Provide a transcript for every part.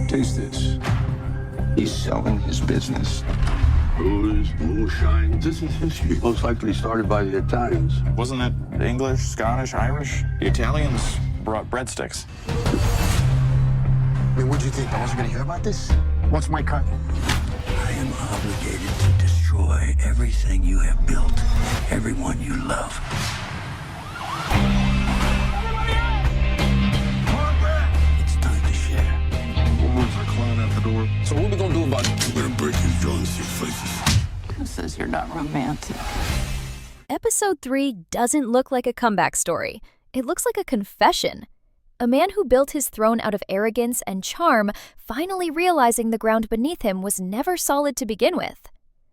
Taste this. He's selling his business. Booze, moonshine. This is history. Most likely started by the Italians. Wasn't it English, Scottish, Irish? The Italians brought breadsticks. I mean, what'd you think? I wasn't gonna hear about this? What's my cut? I am obligated to destroy everything you have built, everyone you love. It's time to share. Woman's a clown out the door. So what we gonna do about it? We're gonna break his jaw in 6 places. Who says you're not romantic? Episode 3 doesn't look like a comeback story. It looks like a confession. A man who built his throne out of arrogance and charm, finally realizing the ground beneath him was never solid to begin with.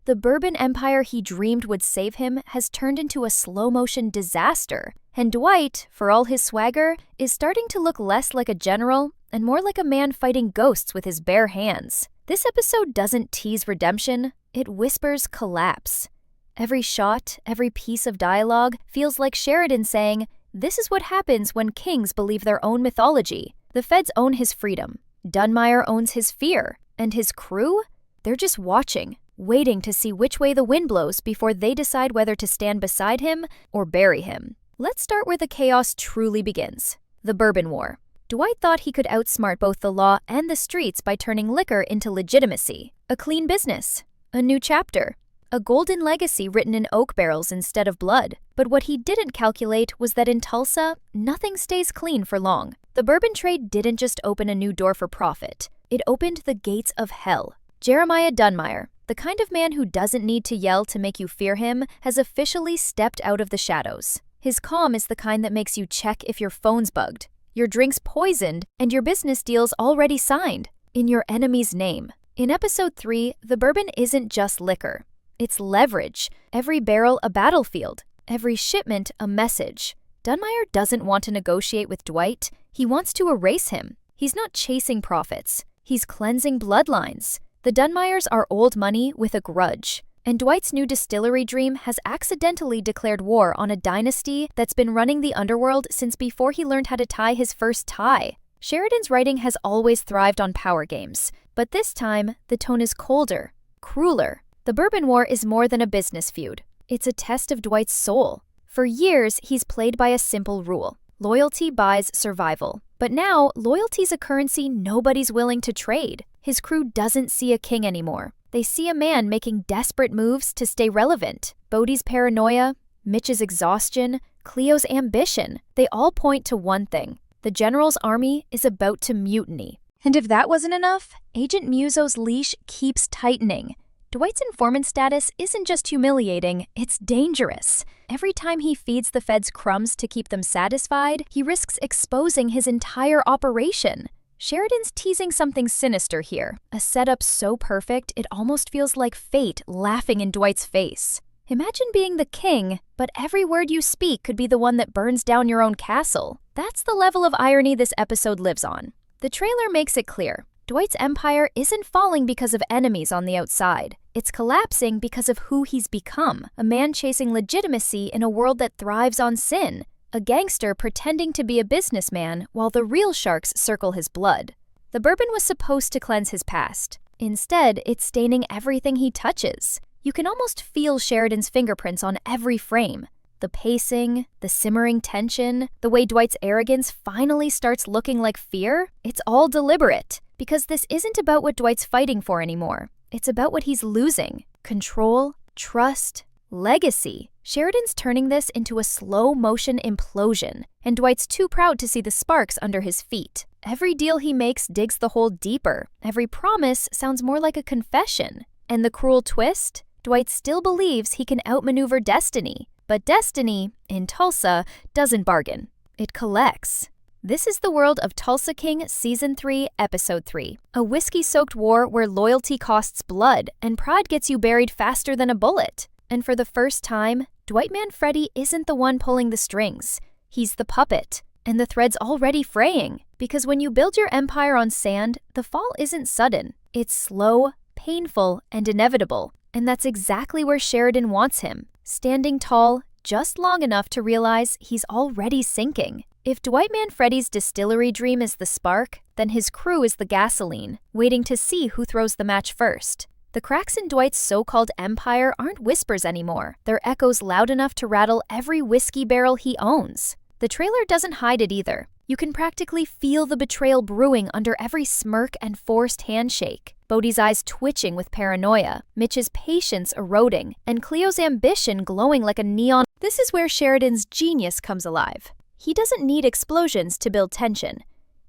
The Bourbon Empire he dreamed would save him has turned into a slow-motion disaster, and Dwight, for all his swagger, is starting to look less like a general and more like a man fighting ghosts with his bare hands. This episode doesn't tease redemption, it whispers collapse. Every shot, every piece of dialogue feels like Sheridan saying, "This is what happens when kings believe their own mythology." The feds own his freedom. Dunmire owns his fear. And his crew? They're just watching, waiting to see which way the wind blows before they decide whether to stand beside him or bury him. Let's start where the chaos truly begins. The Bourbon War. Dwight thought he could outsmart both the law and the streets by turning liquor into legitimacy. A clean business. A new chapter. A golden legacy written in oak barrels instead of blood. But what he didn't calculate was that in Tulsa, nothing stays clean for long. The bourbon trade didn't just open a new door for profit. It opened the gates of hell. Jeremiah Dunmire, the kind of man who doesn't need to yell to make you fear him, has officially stepped out of the shadows. His calm is the kind that makes you check if your phone's bugged, your drinks poisoned, and your business deals already signed, in your enemy's name. In Episode 3, the bourbon isn't just liquor. It's leverage. Every barrel a battlefield. Every shipment a message. Dunmire doesn't want to negotiate with Dwight. He wants to erase him. He's not chasing profits. He's cleansing bloodlines. The Dunmires are old money with a grudge. And Dwight's new distillery dream has accidentally declared war on a dynasty that's been running the underworld since before he learned how to tie his first tie. Sheridan's writing has always thrived on power games. But this time, the tone is colder, crueler. The Bourbon War is more than a business feud. It's a test of Dwight's soul. For years, he's played by a simple rule. Loyalty buys survival. But now, loyalty's a currency nobody's willing to trade. His crew doesn't see a king anymore. They see a man making desperate moves to stay relevant. Bodhi's paranoia, Mitch's exhaustion, Cleo's ambition. They all point to one thing. The general's army is about to mutiny. And if that wasn't enough, Agent Muso's leash keeps tightening. Dwight's informant status isn't just humiliating, it's dangerous. Every time he feeds the feds crumbs to keep them satisfied, he risks exposing his entire operation. Sheridan's teasing something sinister here, a setup so perfect it almost feels like fate laughing in Dwight's face. Imagine being the king, but every word you speak could be the one that burns down your own castle. That's the level of irony this episode lives on. The trailer makes it clear. Dwight's empire isn't falling because of enemies on the outside. It's collapsing because of who he's become, a man chasing legitimacy in a world that thrives on sin, a gangster pretending to be a businessman while the real sharks circle his blood. The bourbon was supposed to cleanse his past. Instead, it's staining everything he touches. You can almost feel Sheridan's fingerprints on every frame. The pacing, the simmering tension, the way Dwight's arrogance finally starts looking like fear, it's all deliberate. Because this isn't about what Dwight's fighting for anymore. It's about what he's losing. Control, trust, legacy. Sheridan's turning this into a slow-motion implosion, and Dwight's too proud to see the sparks under his feet. Every deal he makes digs the hole deeper. Every promise sounds more like a confession. And the cruel twist? Dwight still believes he can outmaneuver destiny. But destiny, in Tulsa, doesn't bargain. It collects. This is the world of Tulsa King Season 3, Episode 3. A whiskey-soaked war where loyalty costs blood and pride gets you buried faster than a bullet. And for the first time, Dwight Manfredi isn't the one pulling the strings. He's the puppet. And the thread's already fraying. Because when you build your empire on sand, the fall isn't sudden. It's slow, painful, and inevitable. And that's exactly where Sheridan wants him. Standing tall, just long enough to realize he's already sinking. If Dwight Manfredi's distillery dream is the spark, then his crew is the gasoline, waiting to see who throws the match first. The cracks in Dwight's so-called empire aren't whispers anymore. They're echoes loud enough to rattle every whiskey barrel he owns. The trailer doesn't hide it either. You can practically feel the betrayal brewing under every smirk and forced handshake. Bodhi's eyes twitching with paranoia, Mitch's patience eroding, and Cleo's ambition glowing like a neon. This is where Sheridan's genius comes alive. He doesn't need explosions to build tension.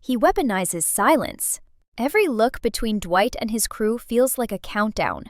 He weaponizes silence. Every look between Dwight and his crew feels like a countdown.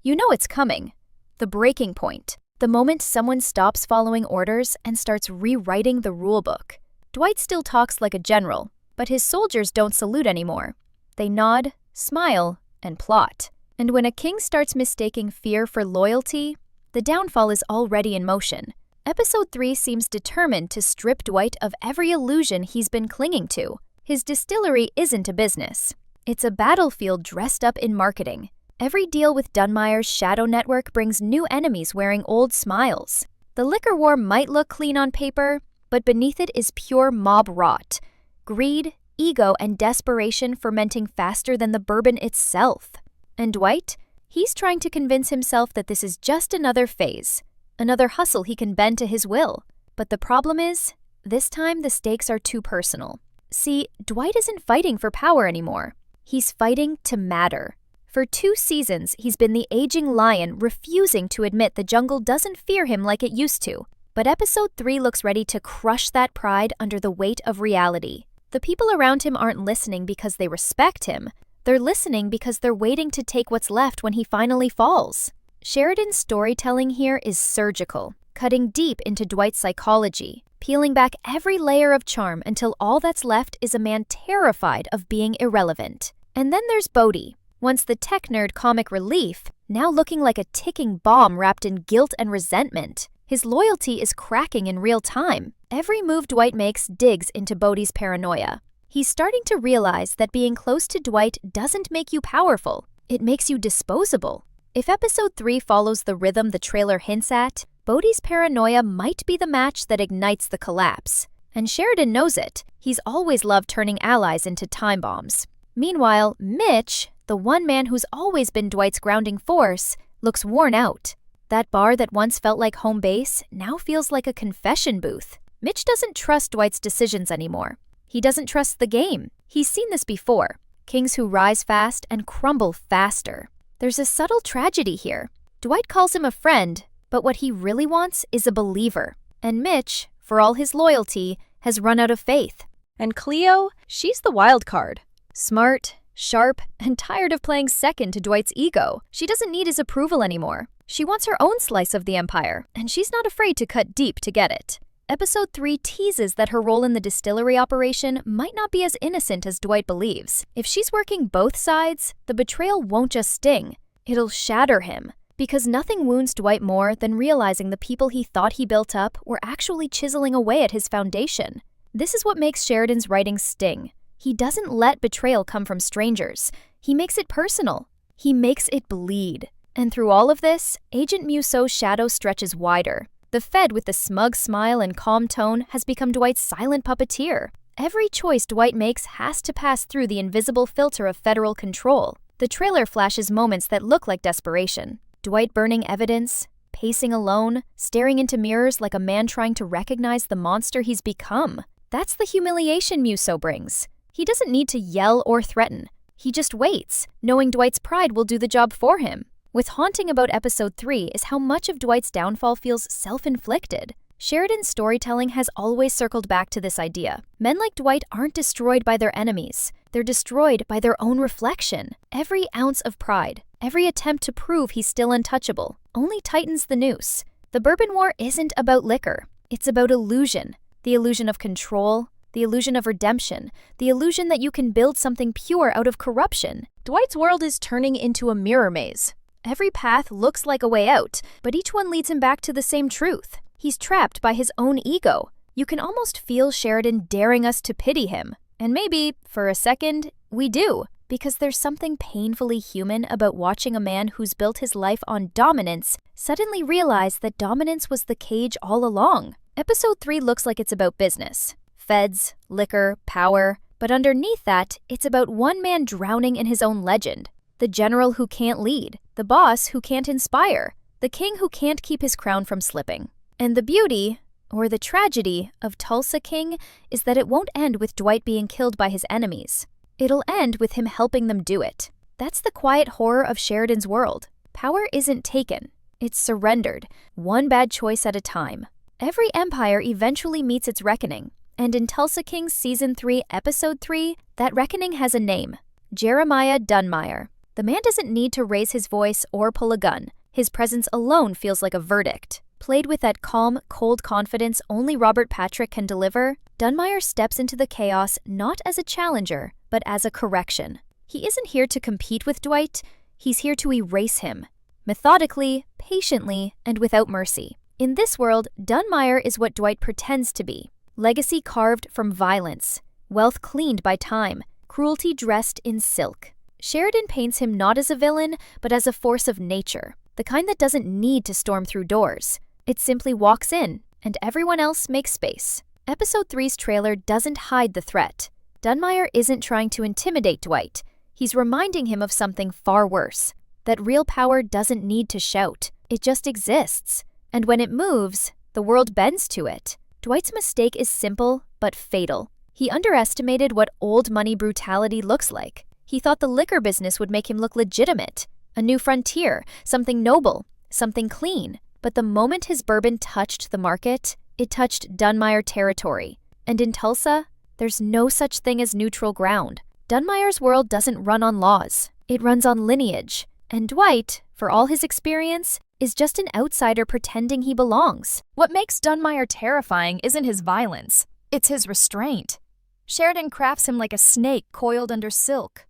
You know it's coming. The breaking point. The moment someone stops following orders and starts rewriting the rulebook. Dwight still talks like a general, but his soldiers don't salute anymore. They nod, smile, and plot. And when a king starts mistaking fear for loyalty, the downfall is already in motion. Episode 3 seems determined to strip Dwight of every illusion he's been clinging to. His distillery isn't a business. It's a battlefield dressed up in marketing. Every deal with Dunmire's shadow network brings new enemies wearing old smiles. The liquor war might look clean on paper, but beneath it is pure mob rot. Greed, ego, and desperation fermenting faster than the bourbon itself. And Dwight? He's trying to convince himself that this is just another phase, another hustle he can bend to his will. But the problem is, this time the stakes are too personal. See, Dwight isn't fighting for power anymore. He's fighting to matter. For 2 seasons, he's been the aging lion refusing to admit the jungle doesn't fear him like it used to. But episode 3 looks ready to crush that pride under the weight of reality. The people around him aren't listening because they respect him. They're listening because they're waiting to take what's left when he finally falls. Sheridan's storytelling here is surgical, cutting deep into Dwight's psychology, peeling back every layer of charm until all that's left is a man terrified of being irrelevant. And then there's Bodhi, once the tech nerd comic relief, now looking like a ticking bomb wrapped in guilt and resentment. His loyalty is cracking in real time. Every move Dwight makes digs into Bodhi's paranoia. He's starting to realize that being close to Dwight doesn't make you powerful. It makes you disposable. If episode 3 follows the rhythm the trailer hints at, Bodhi's paranoia might be the match that ignites the collapse. And Sheridan knows it. He's always loved turning allies into time bombs. Meanwhile, Mitch, the one man who's always been Dwight's grounding force, looks worn out. That bar that once felt like home base now feels like a confession booth. Mitch doesn't trust Dwight's decisions anymore. He doesn't trust the game. He's seen this before. Kings who rise fast and crumble faster. There's a subtle tragedy here. Dwight calls him a friend, but what he really wants is a believer. And Mitch, for all his loyalty, has run out of faith. And Cleo, she's the wild card. Smart, sharp, and tired of playing second to Dwight's ego. She doesn't need his approval anymore. She wants her own slice of the empire, and she's not afraid to cut deep to get it. Episode 3 teases that her role in the distillery operation might not be as innocent as Dwight believes. If she's working both sides, the betrayal won't just sting. It'll shatter him. Because nothing wounds Dwight more than realizing the people he thought he built up were actually chiseling away at his foundation. This is what makes Sheridan's writing sting. He doesn't let betrayal come from strangers. He makes it personal. He makes it bleed. And through all of this, Agent Muso's shadow stretches wider. The Fed with the smug smile and calm tone has become Dwight's silent puppeteer. Every choice Dwight makes has to pass through the invisible filter of federal control. The trailer flashes moments that look like desperation. Dwight burning evidence, pacing alone, staring into mirrors like a man trying to recognize the monster he's become. That's the humiliation Muso brings. He doesn't need to yell or threaten. He just waits, knowing Dwight's pride will do the job for him. What's haunting about episode 3 is how much of Dwight's downfall feels self-inflicted. Sheridan's storytelling has always circled back to this idea. Men like Dwight aren't destroyed by their enemies. They're destroyed by their own reflection. Every ounce of pride, every attempt to prove he's still untouchable, only tightens the noose. The Bourbon War isn't about liquor. It's about illusion. The illusion of control, the illusion of redemption, the illusion that you can build something pure out of corruption. Dwight's world is turning into a mirror maze. Every path looks like a way out, but each one leads him back to the same truth. He's trapped by his own ego. You can almost feel Sheridan daring us to pity him. And maybe, for a second, we do. Because there's something painfully human about watching a man who's built his life on dominance suddenly realize that dominance was the cage all along. Episode 3 looks like it's about business. Feds, liquor, power. But underneath that, it's about one man drowning in his own legend. The general who can't lead. The boss who can't inspire. The king who can't keep his crown from slipping. And the beauty, or the tragedy, of Tulsa King is that it won't end with Dwight being killed by his enemies. It'll end with him helping them do it. That's the quiet horror of Sheridan's world. Power isn't taken. It's surrendered, one bad choice at a time. Every empire eventually meets its reckoning. And in Tulsa King Season 3, Episode 3, that reckoning has a name. Jeremiah Dunmire. The man doesn't need to raise his voice or pull a gun. His presence alone feels like a verdict. Played with that calm, cold confidence only Robert Patrick can deliver, Dunmire steps into the chaos not as a challenger, but as a correction. He isn't here to compete with Dwight, he's here to erase him. Methodically, patiently, and without mercy. In this world, Dunmire is what Dwight pretends to be. Legacy carved from violence, wealth cleaned by time, cruelty dressed in silk. Sheridan paints him not as a villain, but as a force of nature, the kind that doesn't need to storm through doors. It simply walks in, and everyone else makes space. Episode 3's trailer doesn't hide the threat. Dunmire isn't trying to intimidate Dwight. He's reminding him of something far worse, that real power doesn't need to shout. It just exists. And when it moves, the world bends to it. Dwight's mistake is simple, but fatal. He underestimated what old money brutality looks like. He thought the liquor business would make him look legitimate, a new frontier, something noble, something clean. But the moment his bourbon touched the market, it touched Dunmire territory. And in Tulsa, there's no such thing as neutral ground. Dunmire's world doesn't run on laws. It runs on lineage. And Dwight, for all his experience, is just an outsider pretending he belongs. What makes Dunmire terrifying isn't his violence, it's his restraint. Sheridan crafts him like a snake coiled under silk.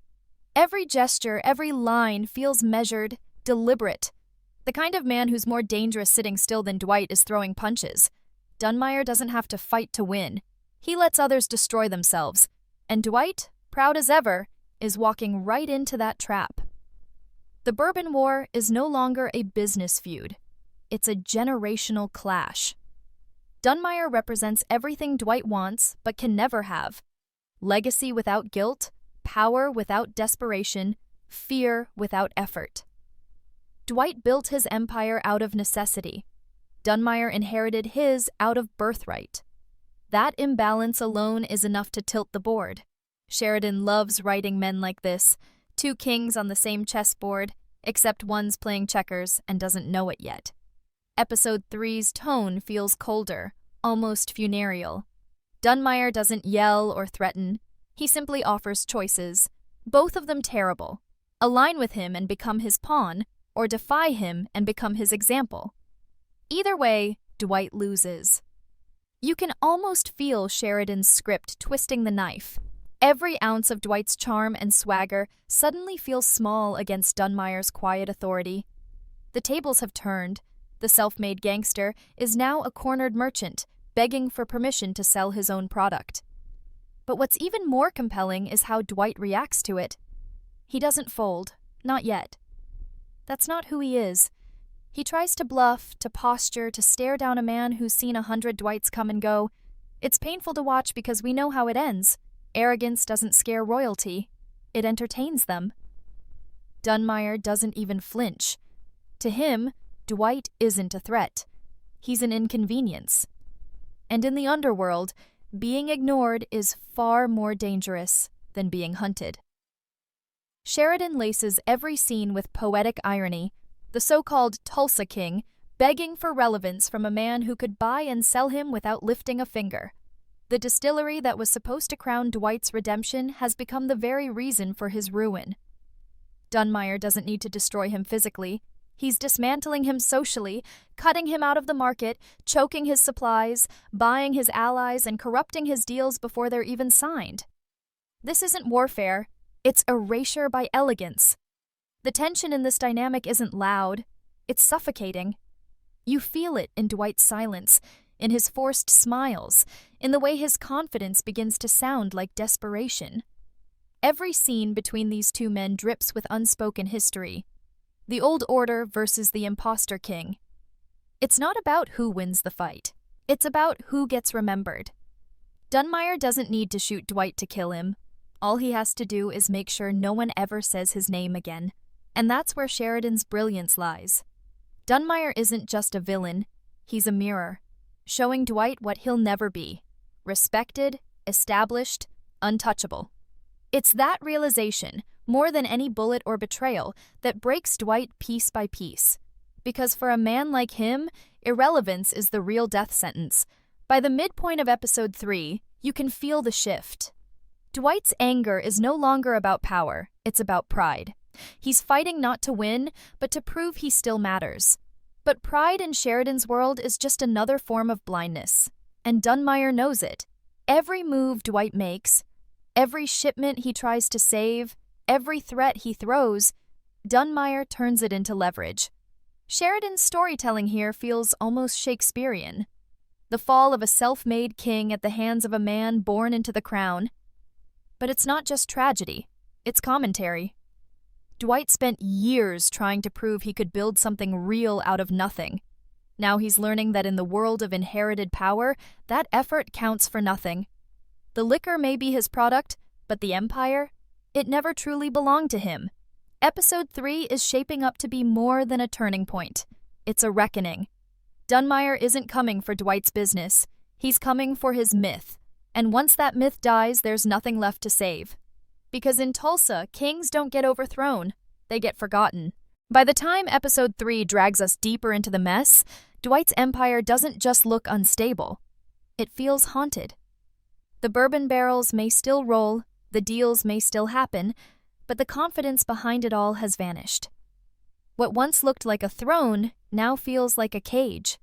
Every gesture, every line feels measured, deliberate. The kind of man who's more dangerous sitting still than Dwight is throwing punches. Dunmire doesn't have to fight to win. He lets others destroy themselves. And Dwight, proud as ever, is walking right into that trap. The Bourbon War is no longer a business feud. It's a generational clash. Dunmire represents everything Dwight wants but can never have. Legacy without guilt, power without desperation, fear without effort. Dwight built his empire out of necessity. Dunmire inherited his out of birthright. That imbalance alone is enough to tilt the board. Sheridan loves writing men like this. Two kings on the same chessboard, except one's playing checkers and doesn't know it yet. Episode 3's tone feels colder, almost funereal. Dunmire doesn't yell or threaten. He simply offers choices, both of them terrible. Align with him and become his pawn, or defy him and become his example. Either way, Dwight loses. You can almost feel Sheridan's script twisting the knife. Every ounce of Dwight's charm and swagger suddenly feels small against Dunmire's quiet authority. The tables have turned. The self-made gangster is now a cornered merchant, begging for permission to sell his own product. But what's even more compelling is how Dwight reacts to it. He doesn't fold, not yet. That's not who he is. He tries to bluff, to posture, to stare down a man who's seen 100 Dwights come and go. It's painful to watch because we know how it ends. Arrogance doesn't scare royalty. It entertains them. Dunmire doesn't even flinch. To him, Dwight isn't a threat. He's an inconvenience. And in the underworld, being ignored is far more dangerous than being hunted. Sheridan laces every scene with poetic irony, the so-called Tulsa King begging for relevance from a man who could buy and sell him without lifting a finger. The distillery that was supposed to crown Dwight's redemption has become the very reason for his ruin. Dunmire doesn't need to destroy him physically. He's dismantling him socially, cutting him out of the market, choking his supplies, buying his allies, and corrupting his deals before they're even signed. This isn't warfare. It's erasure by elegance. The tension in this dynamic isn't loud. It's suffocating. You feel it in Dwight's silence, in his forced smiles, in the way his confidence begins to sound like desperation. Every scene between these two men drips with unspoken history. The old order versus the imposter king. It's not about who wins the fight. It's about who gets remembered. Dunmire doesn't need to shoot Dwight to kill him. All he has to do is make sure no one ever says his name again. And that's where Sheridan's brilliance lies. Dunmire isn't just a villain, he's a mirror, showing Dwight what he'll never be: respected, established, untouchable. It's that realization, more than any bullet or betrayal, that breaks Dwight piece by piece. Because for a man like him, irrelevance is the real death sentence. By the midpoint of episode 3, you can feel the shift. Dwight's anger is no longer about power, it's about pride. He's fighting not to win, but to prove he still matters. But pride in Sheridan's world is just another form of blindness. And Dunmire knows it. Every move Dwight makes, every shipment he tries to save, every threat he throws, Dunmire turns it into leverage. Sheridan's storytelling here feels almost Shakespearean. The fall of a self-made king at the hands of a man born into the crown. But it's not just tragedy, it's commentary. Dwight spent years trying to prove he could build something real out of nothing. Now he's learning that in the world of inherited power, that effort counts for nothing. The liquor may be his product, but the empire? It never truly belonged to him. Episode 3 is shaping up to be more than a turning point. It's a reckoning. Dunmire isn't coming for Dwight's business. He's coming for his myth. And once that myth dies, there's nothing left to save. Because in Tulsa, kings don't get overthrown. They get forgotten. By the time episode 3 drags us deeper into the mess, Dwight's empire doesn't just look unstable. It feels haunted. The bourbon barrels may still roll, the deals may still happen, but the confidence behind it all has vanished. What once looked like a throne now feels like a cage.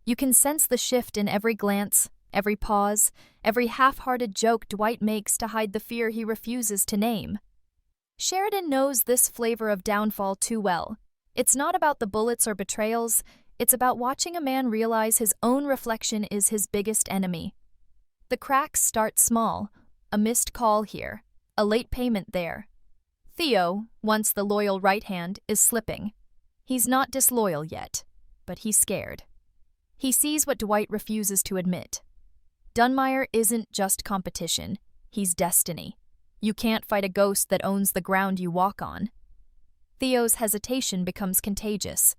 You can sense the shift in every glance, every pause, every half-hearted joke Dwight makes to hide the fear he refuses to name. Sheridan knows this flavor of downfall too well. It's not about the bullets or betrayals, it's about watching a man realize his own reflection is his biggest enemy. The cracks start small, a missed call here, a late payment there. Theo, once the loyal right hand, is slipping. He's not disloyal yet, but he's scared. He sees what Dwight refuses to admit. Dunmire isn't just competition, he's destiny. You can't fight a ghost that owns the ground you walk on. Theo's hesitation becomes contagious.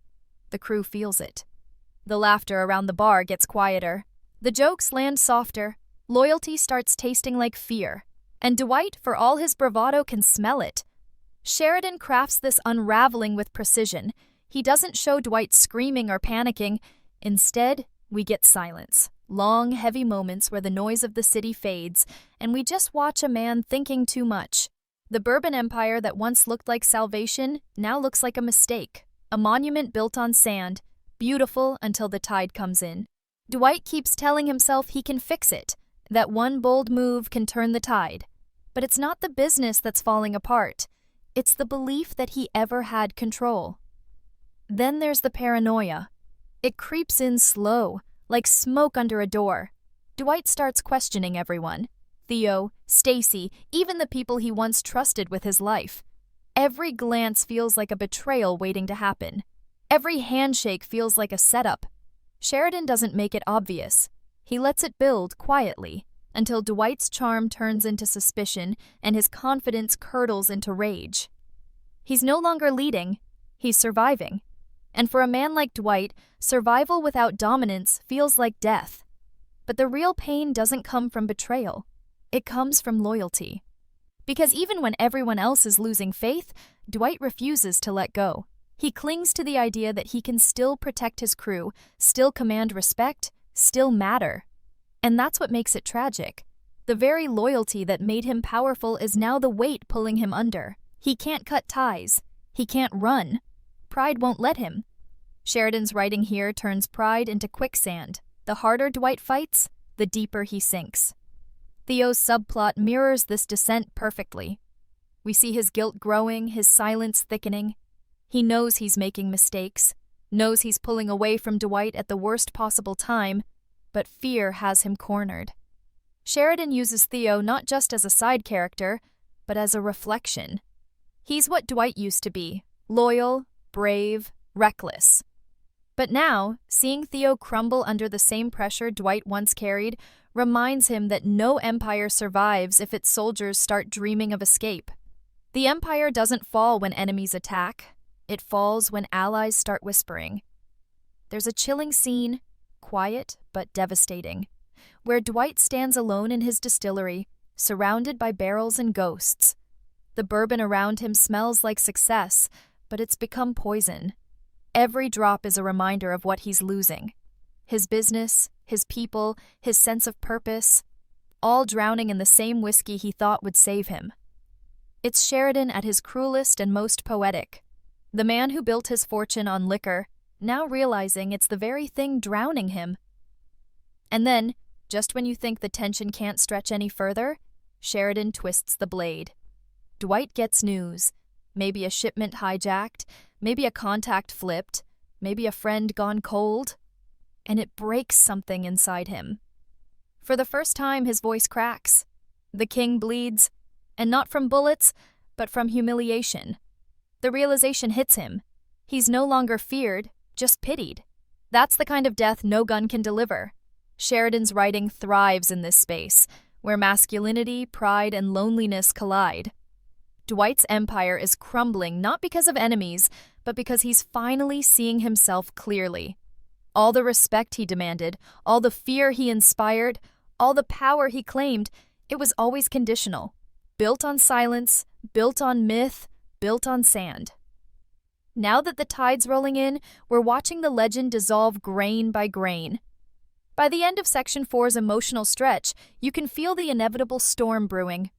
The crew feels it. The laughter around the bar gets quieter. The jokes land softer. Loyalty starts tasting like fear. And Dwight, for all his bravado, can smell it. Sheridan crafts this unraveling with precision. He doesn't show Dwight screaming or panicking. Instead, we get silence. Long, heavy moments where the noise of the city fades, and we just watch a man thinking too much. The Bourbon Empire that once looked like salvation now looks like a mistake. A monument built on sand, beautiful until the tide comes in. Dwight keeps telling himself he can fix it, that one bold move can turn the tide. But it's not the business that's falling apart. It's the belief that he ever had control. Then there's the paranoia. It creeps in slow, like smoke under a door. Dwight starts questioning everyone. Theo, Stacy, even the people he once trusted with his life. Every glance feels like a betrayal waiting to happen. Every handshake feels like a setup. Sheridan doesn't make it obvious. He lets it build quietly, until Dwight's charm turns into suspicion and his confidence curdles into rage. He's no longer leading, he's surviving. And for a man like Dwight, survival without dominance feels like death. But the real pain doesn't come from betrayal. It comes from loyalty. Because even when everyone else is losing faith, Dwight refuses to let go. He clings to the idea that he can still protect his crew, still command respect, still matter. And that's what makes it tragic. The very loyalty that made him powerful is now the weight pulling him under. He can't cut ties. He can't run. Pride won't let him. Sheridan's writing here turns pride into quicksand. The harder Dwight fights, the deeper he sinks. Theo's subplot mirrors this descent perfectly. We see his guilt growing, his silence thickening. He knows he's making mistakes, knows he's pulling away from Dwight at the worst possible time, but fear has him cornered. Sheridan uses Theo not just as a side character, but as a reflection. He's what Dwight used to be, loyal, brave, reckless. But now, seeing Theo crumble under the same pressure Dwight once carried reminds him that no empire survives if its soldiers start dreaming of escape. The empire doesn't fall when enemies attack. It falls when allies start whispering. There's a chilling scene, quiet but devastating, where Dwight stands alone in his distillery, surrounded by barrels and ghosts. The bourbon around him smells like success, but it's become poison. Every drop is a reminder of what he's losing. His business, his people, his sense of purpose, all drowning in the same whiskey he thought would save him. It's Sheridan at his cruelest and most poetic. The man who built his fortune on liquor, now realizing it's the very thing drowning him. And then, just when you think the tension can't stretch any further, Sheridan twists the blade. Dwight gets news. Maybe a shipment hijacked, maybe a contact flipped, maybe a friend gone cold. And it breaks something inside him. For the first time, his voice cracks. The king bleeds, and not from bullets, but from humiliation. The realization hits him. He's no longer feared, just pitied. That's the kind of death no gun can deliver. Sheridan's writing thrives in this space, where masculinity, pride, and loneliness collide. Dwight's empire is crumbling not because of enemies, but because he's finally seeing himself clearly. All the respect he demanded, all the fear he inspired, all the power he claimed, it was always conditional. Built on silence, built on myth, built on sand. Now that the tide's rolling in, we're watching the legend dissolve grain by grain. By the end of Section 4's emotional stretch, you can feel the inevitable storm brewing.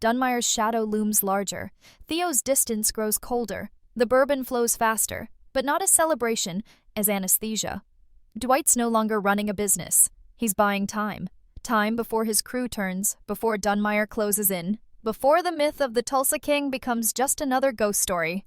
Dunmire's shadow looms larger. Theo's distance grows colder. The bourbon flows faster, but not as celebration, as anesthesia. Dwight's no longer running a business. He's buying time. Time before his crew turns, before Dunmire closes in, before the myth of the Tulsa King becomes just another ghost story.